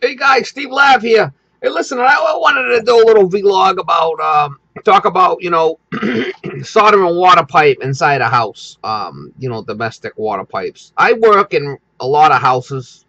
Hey guys, Steve Lav here. Hey, listen, I wanted to do a little vlog about talk about soldering water pipe inside a house. Domestic water pipes. I work in a lot of houses.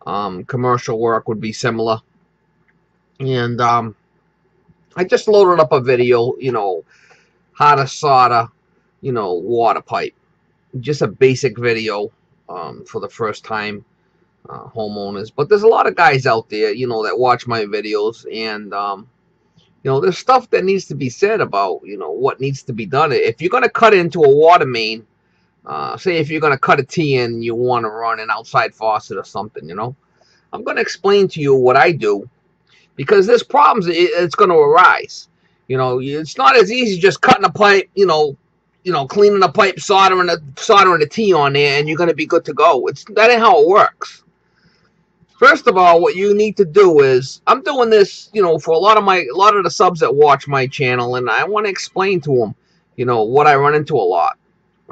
Commercial work would be similar, and I just loaded up a video. How to solder, water pipe. Just a basic video for the first time homeowners. But there's a lot of guys out there, that watch my videos, and there's stuff that needs to be said about, what needs to be done. If you're going to cut into a water main, say if you're going to cut a T in, you want to run an outside faucet or something, I'm going to explain to you what I do, because there's problems it's going to arise. It's not as easy just cutting a pipe, cleaning a pipe, soldering a T on there, and you're going to be good to go. That ain't how it works. First of all, what you need to do is, I'm doing this, for a lot of the subs that watch my channel, and I want to explain to them, what I run into a lot.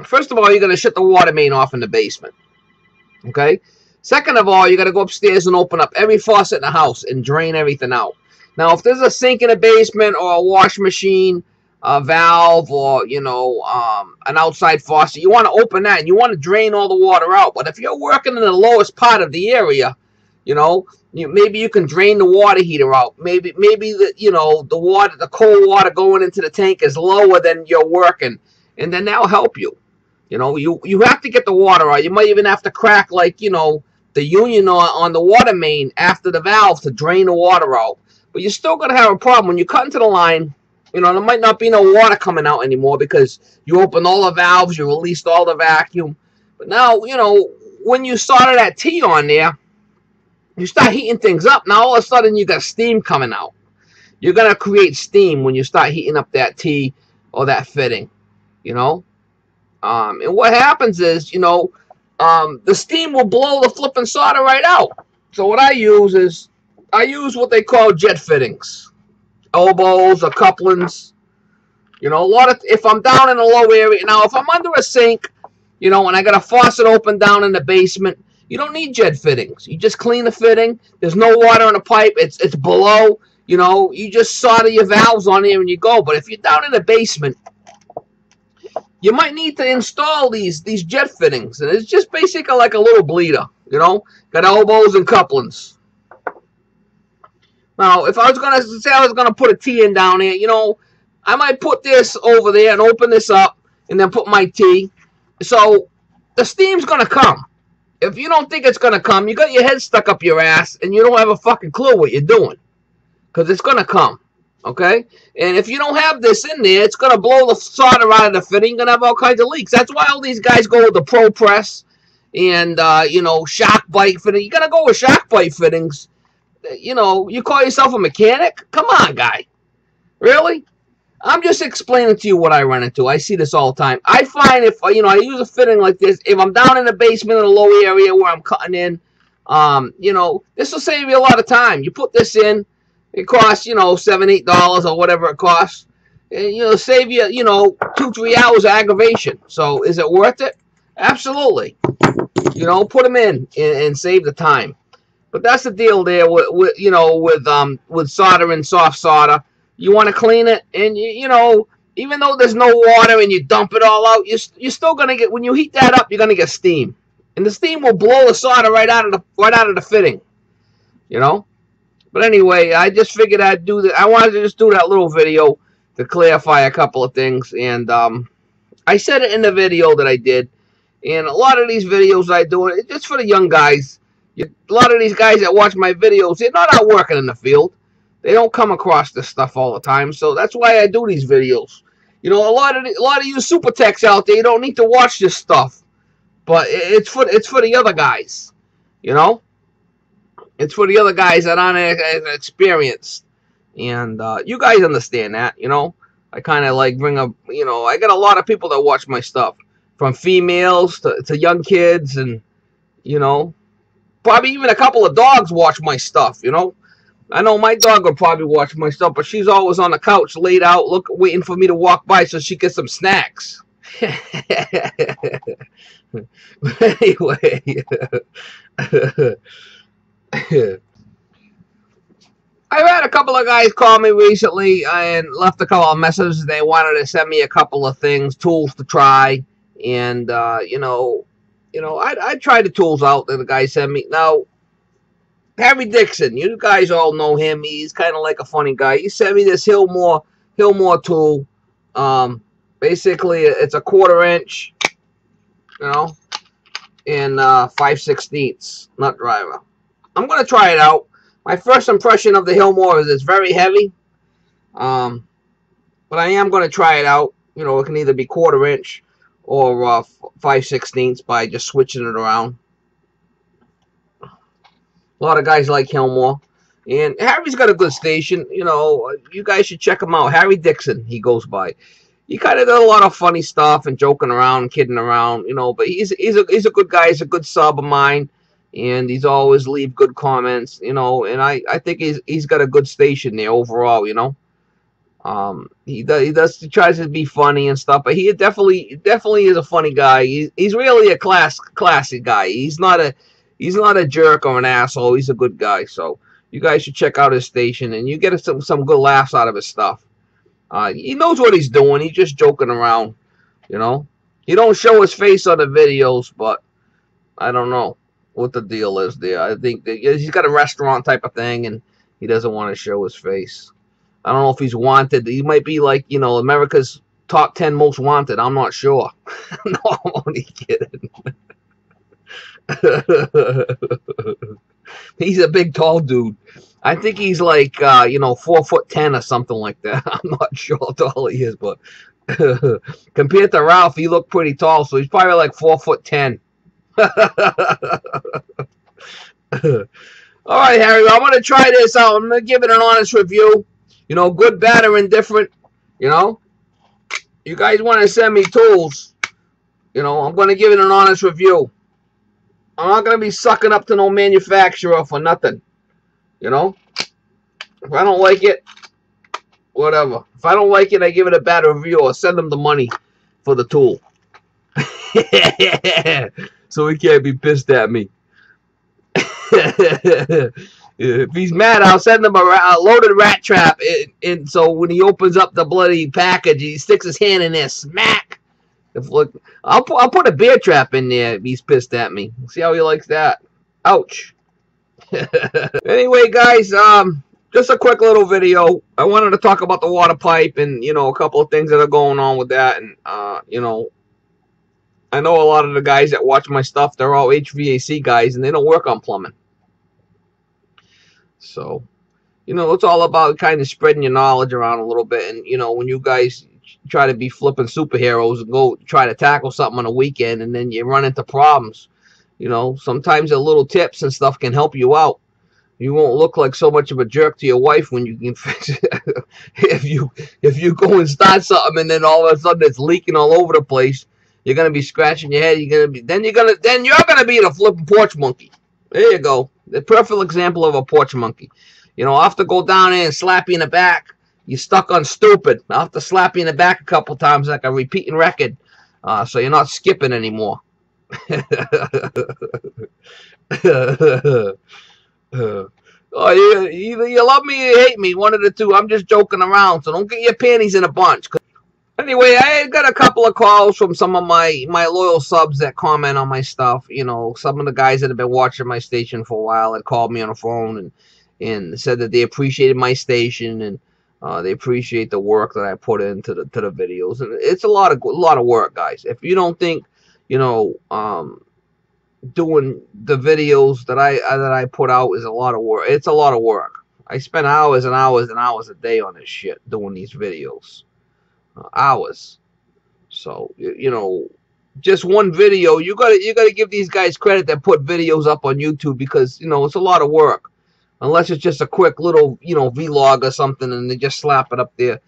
First of all, you're going to shut the water main off in the basement. Okay? Second of all, you're going to go upstairs and open up every faucet in the house and drain everything out. Now, if there's a sink in the basement or a wash machine, a valve, or, an outside faucet, you want to open that and you want to drain all the water out. But if you're working in the lowest part of the area, maybe you can drain the water heater out. Maybe the cold water going into the tank is lower than you're working, and then that'll help you. You have to get the water out. You might even have to crack, the union on the water main after the valve to drain the water out. But you're still going to have a problem when you cut into the line. There might not be no water coming out anymore because you opened all the valves, you released all the vacuum. But now, when you solder that T on there, you start heating things up. Now all of a sudden you got steam coming out. You're going to create steam when you start heating up that T or that fitting, and what happens is, the steam will blow the flipping solder right out. So what I use is, what they call jet fittings, elbows or couplings. If I'm down in a low area, now if I'm under a sink, and I got a faucet open down in the basement, you don't need jet fittings. You just clean the fitting. There's no water in the pipe. It's below. You just solder your valves on there and you go. But if you're down in the basement, you might need to install these jet fittings. And it's just basically like a little bleeder, Got elbows and couplings. Now, if I was going to say I was going to put a T in down here, I might put this over there and open this up and then put my T. So the steam's going to come. If you don't think it's going to come, you got your head stuck up your ass and you don't have a fucking clue what you're doing. Because it's going to come. Okay? And if you don't have this in there, it's going to blow the solder out of the fitting. You're going to have all kinds of leaks. That's why all these guys go with the Pro Press and, shock bite fitting. You got to go with shock bite fittings. You call yourself a mechanic? Come on, guy. Really? I'm just explaining to you what I run into. I see this all the time. I find if, I use a fitting like this, if I'm down in the basement in a low area where I'm cutting in, this will save you a lot of time. You put this in, it costs, $7, $8 or whatever it costs. And, save you, 2-3 hours of aggravation. So is it worth it? Absolutely. Put them in and save the time. But that's the deal there with soldering, soft solder. You want to clean it, and even though there's no water and you dump it all out, you're still gonna get, when you heat that up, you're gonna get steam, and the steam will blow the solder right out of the fitting, But anyway, I just figured I'd do that. I wanted to just do that little video to clarify a couple of things, and I said it in the video that I did, and a lot of these videos I do it just for the young guys. A lot of these guys that watch my videos, they're not out working in the field. They don't come across this stuff all the time, so that's why I do these videos. A lot of you super techs out there, you don't need to watch this stuff, but it's for the other guys, It's for the other guys that aren't experienced, and you guys understand that, I kind of like bring up, I got a lot of people that watch my stuff, from females to young kids, and probably even a couple of dogs watch my stuff, I know my dog will probably watch my stuff, but she's always on the couch, laid out, waiting for me to walk by so she gets some snacks. But anyway, I've had a couple of guys call me recently and left a couple of messages. They wanted to send me a couple of things, tools to try, and I tried the tools out that the guy sent me. Now, Harry Dixon, you guys all know him. He's kind of like a funny guy. He sent me this Hillmore tool. Basically, it's a 1/4 inch, and 5/16 nut driver. I'm gonna try it out. My first impression of the Hillmore is it's very heavy, but I am going to try it out. It can either be 1/4 inch or 5/16 by just switching it around. A lot of guys like Hillmore, and Harry's got a good station. You guys should check him out. Harry Dixon, he goes by. He kind of does a lot of funny stuff and joking around, and kidding around. But he's a good guy. He's a good sub of mine. And he's always leave good comments, and I think he's got a good station there overall, he tries to be funny and stuff, but he definitely is a funny guy. He's really a classy guy. He's not a jerk or an asshole. He's a good guy. So you guys should check out his station, and you get some good laughs out of his stuff. He knows what he's doing. He's just joking around, He don't show his face on the videos, but I don't know what the deal is there. I think that he's got a restaurant type of thing, and he doesn't want to show his face. I don't know if he's wanted. He might be like, America's top 10 most wanted. I'm not sure. No, I'm only kidding. He's a big, tall dude. I think he's like, 4'10" or something like that. I'm not sure how tall he is, but compared to Ralph, he looked pretty tall, so he's probably like 4'10". Alright, Harry, I'm going to try this out. I'm going to give it an honest review. Good, bad, or indifferent. You guys want to send me tools. I'm going to give it an honest review. I'm not going to be sucking up to no manufacturer for nothing. If I don't like it, whatever. If I don't like it, I give it a bad review or send them the money for the tool. So he can't be pissed at me. If he's mad, I'll send him a loaded rat trap. And so when he opens up the bloody package, he sticks his hand in there, smack. I'll put a bear trap in there if he's pissed at me. See how he likes that. Ouch. Anyway, guys, just a quick little video. I wanted to talk about the water pipe and, a couple of things that are going on with that. And, I know a lot of the guys that watch my stuff, they're all HVAC guys, and they don't work on plumbing. So, it's all about kind of spreading your knowledge around a little bit. And, when you guys try to be flipping superheroes and go try to tackle something on a weekend, and then you run into problems, sometimes the little tips and stuff can help you out. You won't look like so much of a jerk to your wife when you can fix it. if you go and start something and then all of a sudden it's leaking all over the place. You're gonna be scratching your head. Then you're gonna be the flipping porch monkey. There you go. The perfect example of a porch monkey. I'll have to go down there and slap you in the back. You're stuck on stupid. I'll have to slap you in the back a couple times like a repeating record, so you're not skipping anymore. Oh, you love me or you hate me, one of the two. I'm just joking around, so don't get your panties in a bunch. Anyway, I got a couple of calls from some of my loyal subs that comment on my stuff. Some of the guys that have been watching my station for a while had called me on the phone and said that they appreciated my station and they appreciate the work that I put into the videos. And it's a lot of work, guys. If you don't think, doing the videos that I put out is a lot of work, it's a lot of work. I spend hours and hours and hours a day on this shit doing these videos. Hours. So just one video, you gotta give these guys credit that put videos up on YouTube, because it's a lot of work. Unless it's just a quick little vlog or something and they just slap it up there.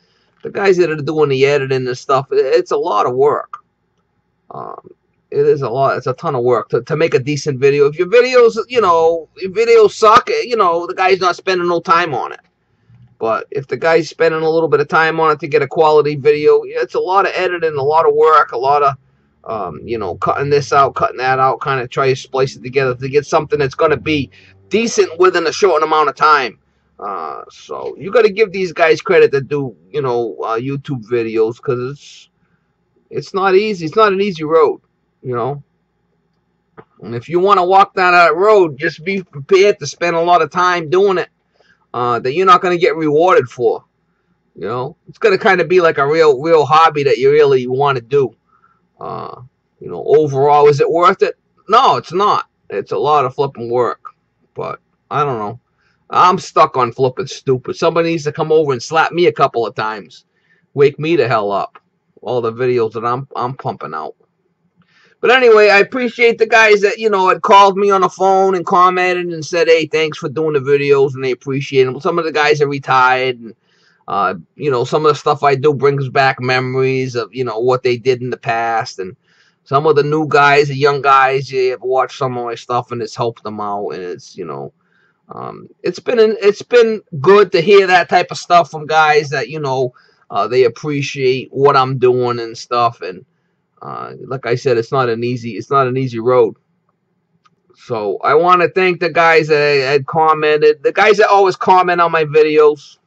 The guys that are doing the editing and stuff, it's a lot of work. It is a lot. It's a ton of work to make a decent video. If your videos suck, the guy's not spending no time on it. But if the guy's spending a little bit of time on it to get a quality video, it's a lot of editing, a lot of work, a lot of, cutting this out, cutting that out, kind of try to splice it together to get something that's going to be decent within a short amount of time. So you got to give these guys credit that do, you know, YouTube videos, because it's not easy. It's not an easy road, you know. And if you want to walk down that road, just be prepared to spend a lot of time doing it, that you're not going to get rewarded for. You know, it's going to kind of be like a real hobby that you really want to do. Uh, you know, overall, is it worth it? No, it's not. It's a lot of flipping work. But I don't know. I'm stuck on flipping stupid. Somebody needs to come over and slap me a couple of times. Wake me the hell up. All the videos that I'm pumping out. But anyway, I appreciate the guys that, you know, had called me on the phone and commented and said, hey, thanks for doing the videos, and they appreciate them. Some of the guys are retired, and you know, some of the stuff I do brings back memories of, you know, what they did in the past. And some of the new guys, the young guys, you have watched some of my stuff and it's helped them out. And it's, you know, it's been good to hear that type of stuff from guys that, you know, they appreciate what I'm doing and stuff. And like I said, it's not an easy road. So I want to thank the guys that had commented, the guys that always comment on my videos.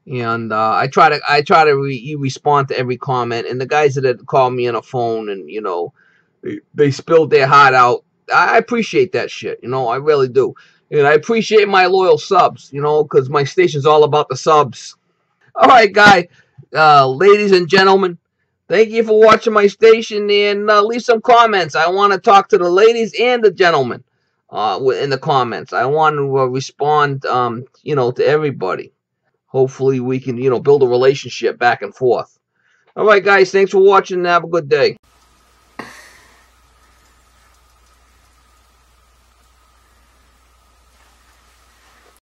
And I try to respond to every comment. And the guys that had called me on the phone and, you know, they spilled their heart out, I appreciate that shit. You know, I really do. And I appreciate my loyal subs, you know, because my station's all about the subs. All right, ladies and gentlemen, thank you for watching my station, and leave some comments. I want to talk to the ladies and the gentlemen in the comments. I want to respond, you know, to everybody. Hopefully we can, you know, build a relationship back and forth. All right, guys, thanks for watching and have a good day.